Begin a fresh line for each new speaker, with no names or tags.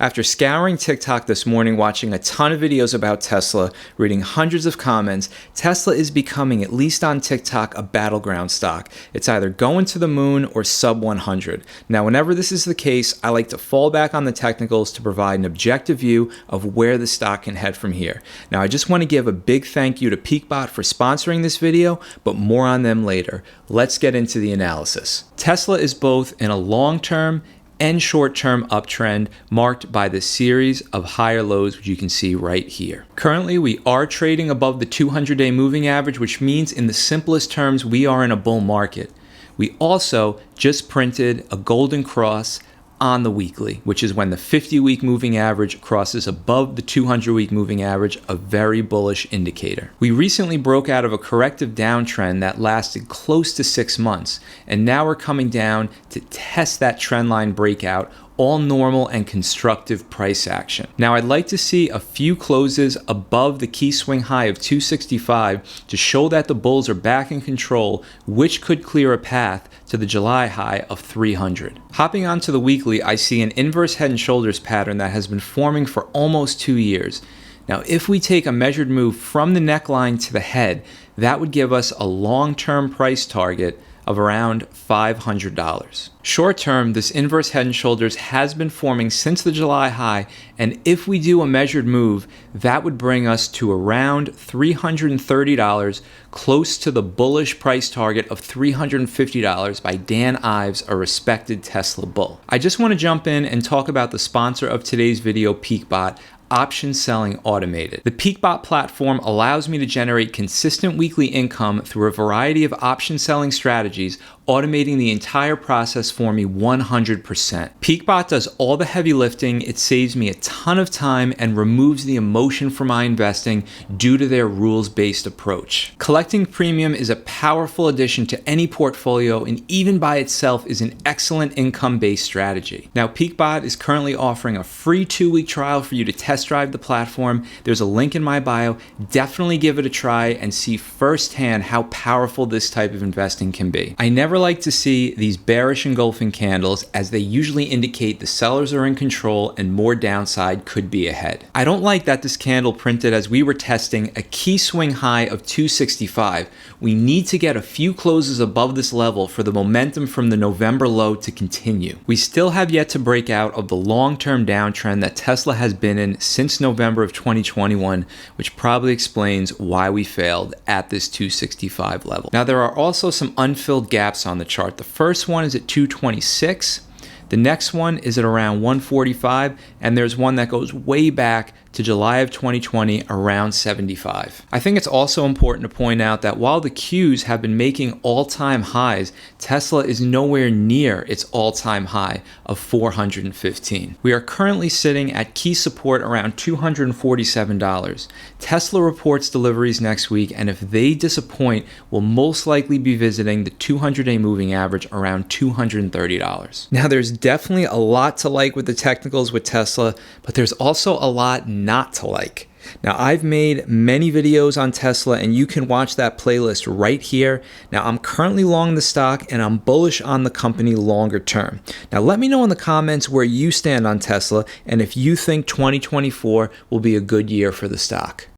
After scouring TikTok this morning, watching a ton of videos about Tesla, reading hundreds of comments, Tesla is becoming, at least on TikTok, a battleground stock. It's either going to the moon or sub 100. Now, whenever this is the case, I like to fall back on the technicals to provide an objective view of where the stock can head from here. Now, I just want to give a big thank you to Peakbot for sponsoring this video, but more on them later. Let's get into the analysis. Tesla is both in a long-term and short-term uptrend marked by this series of higher lows, which you can see right here. Currently, we are trading above the 200-day moving average, which means in the simplest terms, we are in a bull market. We also just printed a golden cross on the weekly, which is when the 50-week moving average crosses above the 200-week moving average, a very bullish indicator. We recently broke out of a corrective downtrend that lasted close to 6 months, and now we're coming down to test that trend line breakout, all normal and constructive price action. Now, I'd like to see a few closes above the key swing high of 265 to show that the bulls are back in control, which could clear a path to the July high of 300. Hopping onto the weekly, I see an inverse head and shoulders pattern that has been forming for almost 2 years. Now, if we take a measured move from the neckline to the head, that would give us a long-term price target of around $500. Short term, this inverse head and shoulders has been forming since the July high, and if we do a measured move, that would bring us to around $330, close to the bullish price target of $350 by Dan Ives, a respected Tesla bull. I just want to jump in and talk about the sponsor of today's video, Peakbot, Option Selling Automated. The Peakbot platform allows me to generate consistent weekly income through a variety of option selling strategies, automating the entire process for me 100%. Peakbot does all the heavy lifting. It saves me a ton of time and removes the emotion from my investing due to their rules-based approach. Collecting premium is a powerful addition to any portfolio, and even by itself is an excellent income-based strategy. Now, Peakbot is currently offering a free 2-week trial for you to test drive the platform. There's a link in my bio. Definitely give it a try and see firsthand how powerful this type of investing can be. I never like to see these bearish engulfing candles, as they usually indicate the sellers are in control and more downside could be ahead. I don't like that this candle printed as we were testing a key swing high of 265. We need to get a few closes above this level for the momentum from the November low to continue. We still have yet to break out of the long-term downtrend that Tesla has been in since November of 2021, which probably explains why we failed at this 265 level. Now, there are also some unfilled gaps on the chart. The first one is at 226. The next one is at around 145, and there's one that goes way back to July of 2020, around 75. I think it's also important to point out that while the Qs have been making all-time highs, Tesla is nowhere near its all-time high of 415. We are currently sitting at key support around $247. Tesla reports deliveries next week, and if they disappoint, we'll most likely be visiting the 200-day moving average around $230. Now, there's definitely a lot to like with the technicals with Tesla, but there's also a lot not to like. Now, I've made many videos on Tesla, and you can watch that playlist right here. Now, I'm currently long the stock, and I'm bullish on the company longer term. Now, let me know in the comments where you stand on Tesla, and if you think 2024 will be a good year for the stock.